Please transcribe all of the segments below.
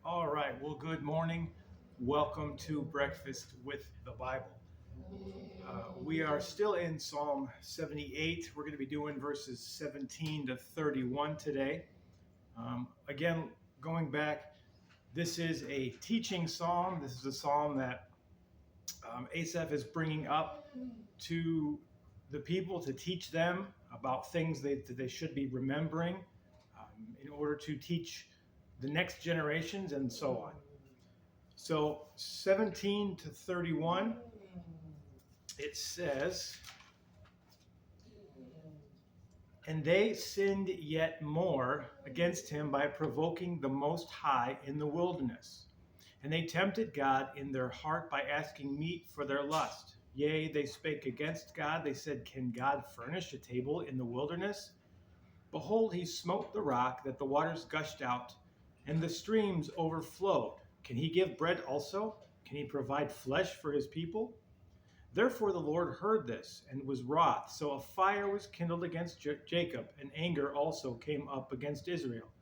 All right. Well, good morning. Welcome to Breakfast with the Bible. We are still in Psalm 78. We're going to be doing verses 17 to 31 today. Again, going back, this is a teaching psalm. This is a psalm that Asaph is bringing up to the people to teach them about things that they should be remembering in order to teach the next generations and so on. So 17 to 31, it says, "And they sinned yet more against him by provoking the Most High in the wilderness. And they tempted God in their heart by asking meat for their lust. Yea, they spake against God. They said, Can God furnish a table in the wilderness? Behold, he smote the rock that the waters gushed out, and the streams overflowed. Can he give bread also? Can he provide flesh for his people? Therefore the Lord heard this and was wroth. So a fire was kindled against Jacob, and anger also came up against Israel,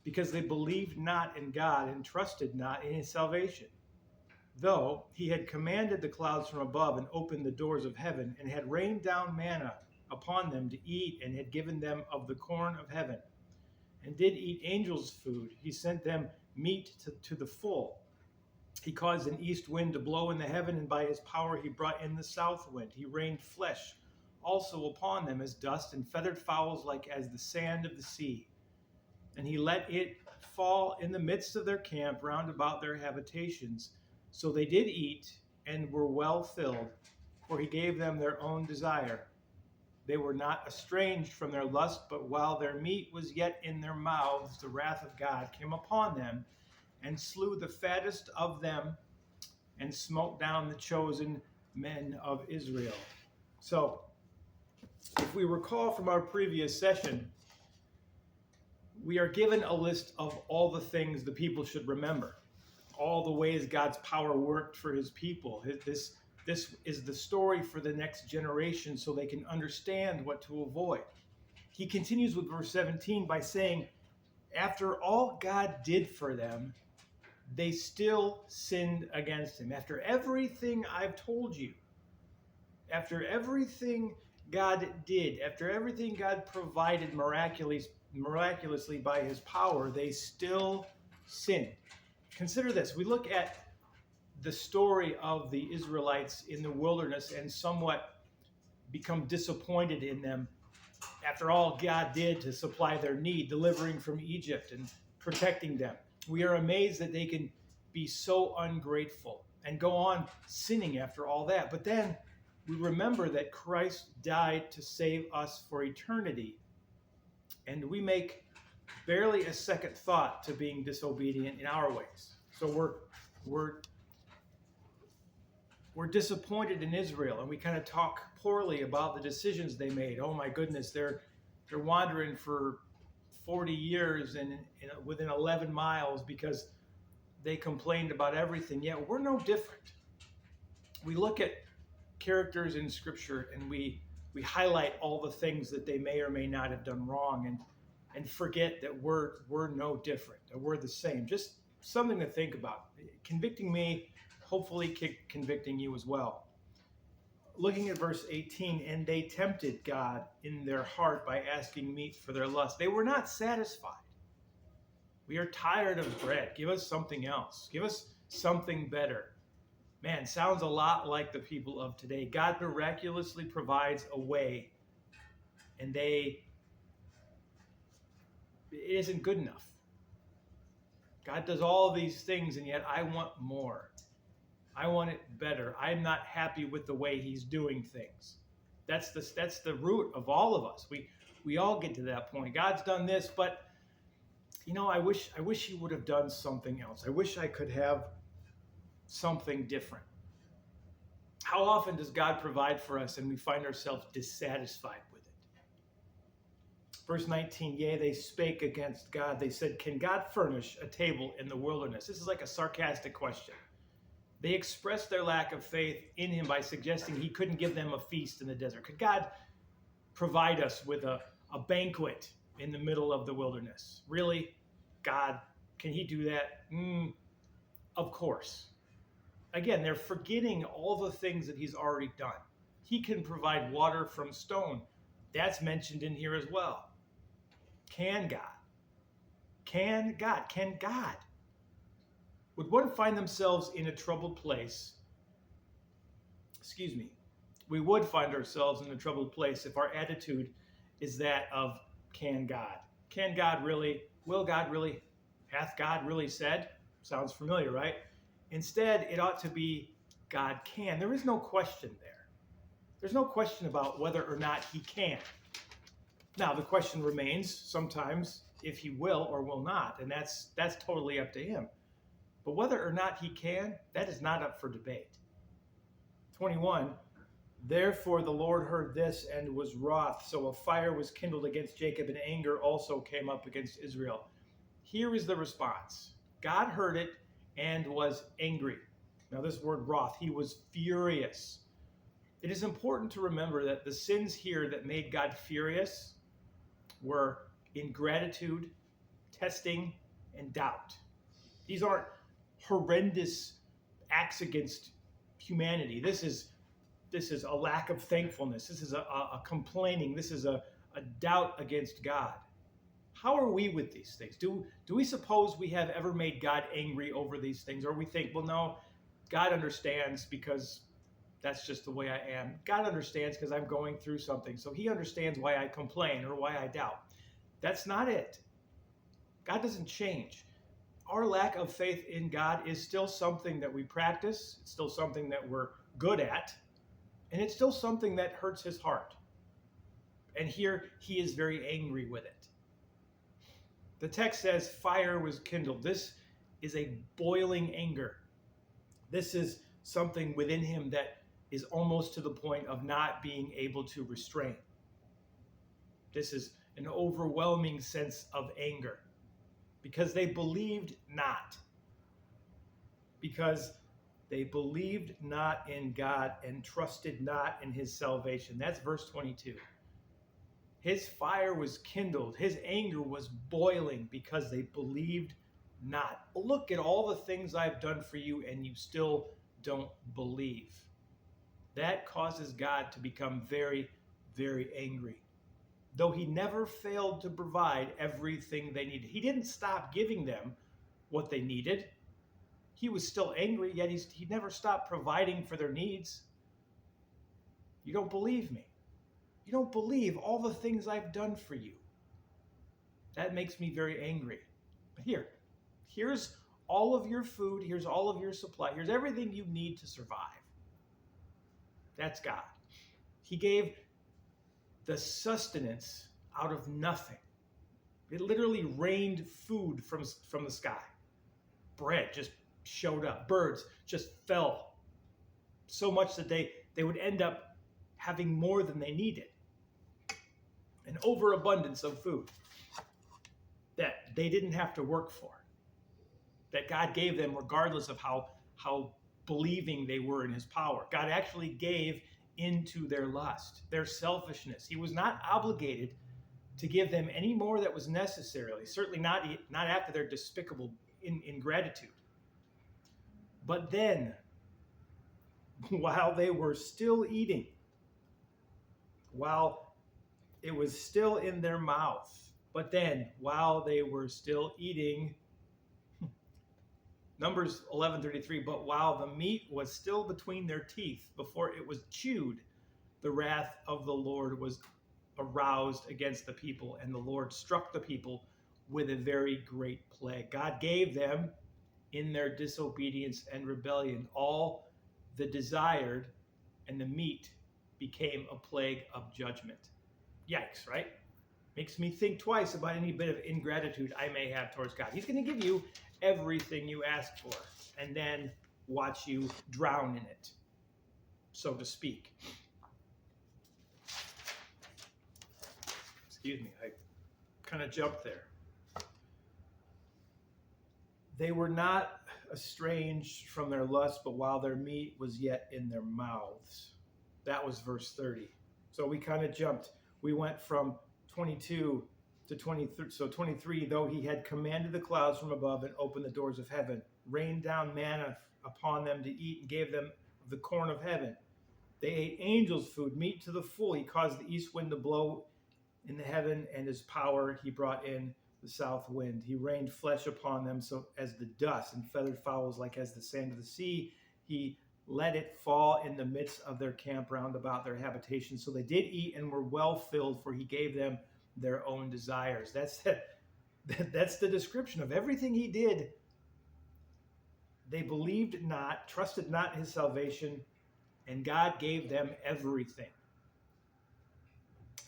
because they believed not in God and trusted not in his salvation. Though he had commanded the clouds from above and opened the doors of heaven, and had rained down manna upon them to eat, and had given them of the corn of heaven, and did eat angels' food, he sent them meat to the full. He caused an east wind to blow in the heaven, and by his power he brought in the south wind. He rained flesh also upon them as dust, and feathered fowls like as the sand of the sea. And he let it fall in the midst of their camp round about their habitations. So they did eat and were well filled, for he gave them their own desire. They were not estranged from their lust, but while their meat was yet in their mouths, the wrath of God came upon them, and slew the fattest of them, and smote down the chosen men of Israel." So, if we recall from our previous session, we are given a list of all the things the people should remember, all the ways God's power worked for his people. This is the story for the next generation so they can understand what to avoid. He continues with verse 17 by saying, after all God did for them, they still sinned against him. After everything I've told you, after everything God did, after everything God provided miraculously by his power, they still sinned. Consider this. We look at the story of the Israelites in the wilderness and somewhat become disappointed in them after all God did to supply their need, delivering from Egypt and protecting them. We are amazed that they can be so ungrateful and go on sinning after all that. But then we remember that Christ died to save us for eternity, and we make barely a second thought to being disobedient in our ways. So we're disappointed in Israel, and we kind of talk poorly about the decisions they made. Oh my goodness, they're wandering for 40 years and within 11 miles because they complained about everything. Yet we're no different. We look at characters in Scripture and we highlight all the things that they may or may not have done wrong, and forget that we're no different, that we're the same. Just something to think about. Convicting me, hopefully convicting you as well. Looking at verse 18, and they tempted God in their heart by asking meat for their lust. They were not satisfied. We are tired of bread. Give us something else. Give us something better. Man, sounds a lot like the people of today. God miraculously provides a way, and it isn't good enough. God does all these things, and yet I want more. I want it better. I'm not happy with the way he's doing things. That's the root of all of us. We all get to that point. God's done this, but I wish he would have done something else. I wish I could have something different. How often does God provide for us and we find ourselves dissatisfied with it? Verse 19, yea, they spake against God. They said, can God furnish a table in the wilderness? This is like a sarcastic question. They expressed their lack of faith in him by suggesting he couldn't give them a feast in the desert. Could God provide us with a banquet in the middle of the wilderness? Really? God, can he do that? Of course. Again, they're forgetting all the things that he's already done. He can provide water from stone. That's mentioned in here as well. Can God? Can God? Can God? Would one find themselves in a troubled place? Excuse me. We would find ourselves in a troubled place if our attitude is that of can God? Can God really? Will God really? Hath God really said? Sounds familiar, right? Instead, it ought to be God can. There is no question there. There's no question about whether or not he can. Now, the question remains sometimes if he will or will not, and that's totally up to him. But whether or not he can, that is not up for debate. 21, therefore the Lord heard this and was wroth, so a fire was kindled against Jacob, and anger also came up against Israel. Here is the response. God heard it and was angry. Now this word wroth, he was furious. It is important to remember that the sins here that made God furious were ingratitude, testing, and doubt. These aren't horrendous acts against humanity. This is a lack of thankfulness. This is a complaining. This is a doubt against God. How are we with these things? Do we suppose we have ever made God angry over these things? Or we think, well, no, God understands because that's just the way I am. God understands because I'm going through something. So he understands why I complain or why I doubt. That's not it. God doesn't change. Our lack of faith in God is still something that we practice. It's still something that we're good at. And it's still something that hurts his heart. And here he is very angry with it. The text says fire was kindled. This is a boiling anger. This is something within him that is almost to the point of not being able to restrain. This is an overwhelming sense of anger because they believed not. Because they believed not in God and trusted not in his salvation. That's verse 22. His fire was kindled. His anger was boiling because they believed not. Look at all the things I've done for you and you still don't believe. That causes God to become very, very angry. Though he never failed to provide everything they needed. He didn't stop giving them what they needed. He was still angry, yet he never stopped providing for their needs. You don't believe me. You don't believe all the things I've done for you. That makes me very angry. But here's all of your food. Here's all of your supply. Here's everything you need to survive. That's God. He gave the sustenance out of nothing. It literally rained food from the sky. Bread just showed up. Birds just fell. So much that they would end up having more than they needed. An overabundance of food that they didn't have to work for. That God gave them regardless of how believing they were in his power. God actually gave into their lust, their selfishness. He was not obligated to give them any more that was necessary, certainly not after their despicable ingratitude. But then, while they were still eating, while it was still in their mouth, but then while they were still eating, Numbers 11:33, but while the meat was still between their teeth, before it was chewed, the wrath of the Lord was aroused against the people, and the Lord struck the people with a very great plague. God gave them, in their disobedience and rebellion, all the desired, and the meat became a plague of judgment. Yikes, right? Makes me think twice about any bit of ingratitude I may have towards God. He's going to give you everything you ask for and then watch you drown in it, so to speak. Excuse me, I kind of jumped there. They were not estranged from their lust, but while their meat was yet in their mouths. That was verse 30. So we kind of jumped. We went from 22 to 23. So 23, though he had commanded the clouds from above and opened the doors of heaven, rained down manna upon them to eat, and gave them of the corn of heaven. They ate angels' food, meat to the full. He caused the east wind to blow in the heaven, and his power he brought in the south wind. He rained flesh upon them so as the dust, and feathered fowls like as the sand of the sea. He let it fall in the midst of their camp round about their habitations. So they did eat and were well filled, for he gave them their own desires. That's the description of everything he did. They believed not, trusted not in his salvation, and God gave them everything.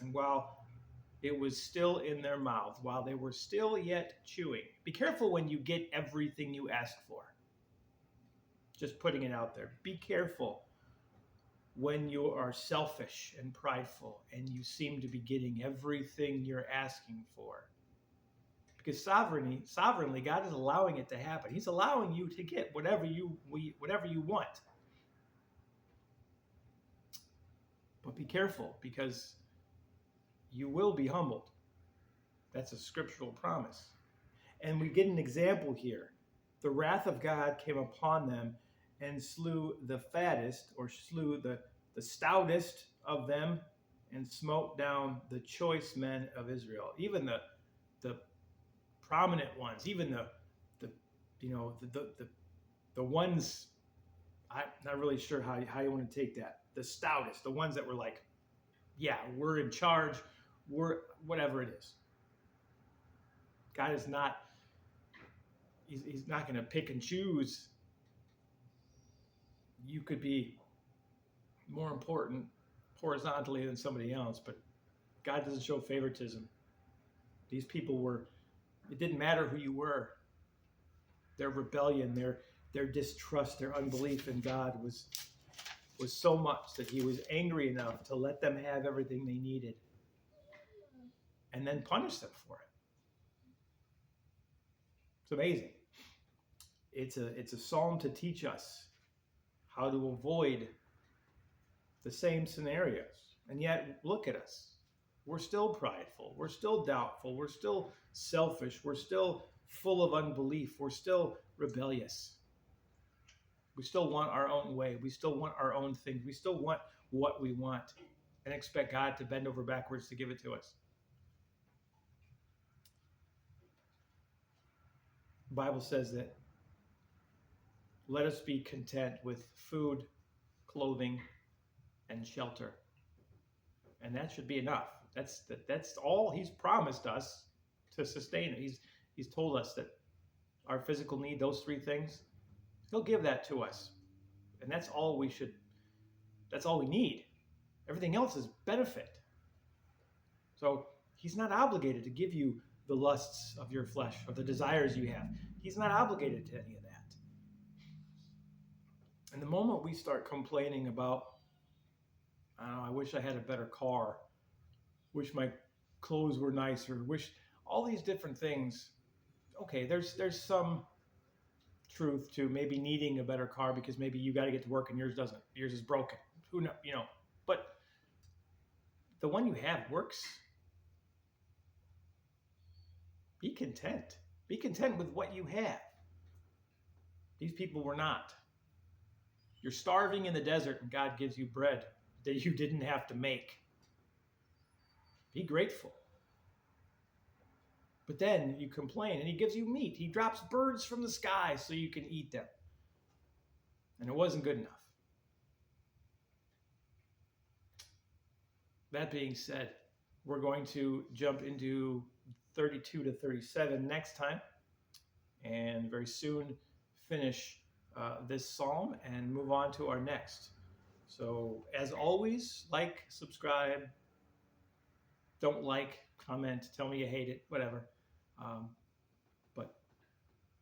And while it was still in their mouth, while they were still yet chewing, be careful when you get everything you ask for. Just putting it out there. Be careful when you are selfish and prideful and you seem to be getting everything you're asking for. Because sovereignly, God is allowing it to happen. He's allowing you to get whatever you want. But be careful, because you will be humbled. That's a scriptural promise. And we get an example here. The wrath of God came upon them and slew the fattest, or slew the stoutest of them, and smote down the choice men of Israel. Even the prominent ones, even the ones, I'm not really sure how you want to take that. The stoutest, the ones that were like, yeah, we're in charge, we're whatever it is. God is not, he's not going to pick and choose. You could be more important horizontally than somebody else, but God doesn't show favoritism. These people it didn't matter who you were. Their rebellion, their distrust, their unbelief in God was so much that he was angry enough to let them have everything they needed and then punish them for it. It's amazing. It's a psalm to teach us how to avoid the same scenarios. And yet, look at us. We're still prideful. We're still doubtful. We're still selfish. We're still full of unbelief. We're still rebellious. We still want our own way. We still want our own things. We still want what we want and expect God to bend over backwards to give it to us. The Bible says that let us be content with food, clothing, and shelter. And that should be enough. That's all he's promised us to sustain it. He's told us that our physical need, those three things, he'll give that to us. And that's all we need. Everything else is benefit. So he's not obligated to give you the lusts of your flesh or the desires you have. He's not obligated to any of that. And the moment we start complaining about, I wish I had a better car, wish my clothes were nicer, wish all these different things, okay, there's some truth to maybe needing a better car because maybe you got to get to work and yours doesn't. Yours is broken. Who knows, but the one you have works. Be content. Be content with what you have. These people were not. You're starving in the desert and God gives you bread that you didn't have to make. Be grateful. But then you complain and he gives you meat. He drops birds from the sky so you can eat them. And it wasn't good enough. That being said, we're going to jump into 32 to 37 next time, and very soon finish this psalm and move on to our next. So as always, like, subscribe, don't like, comment, tell me you hate it, whatever. But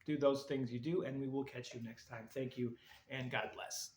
do those things you do, and we will catch you next time. Thank you, and God bless.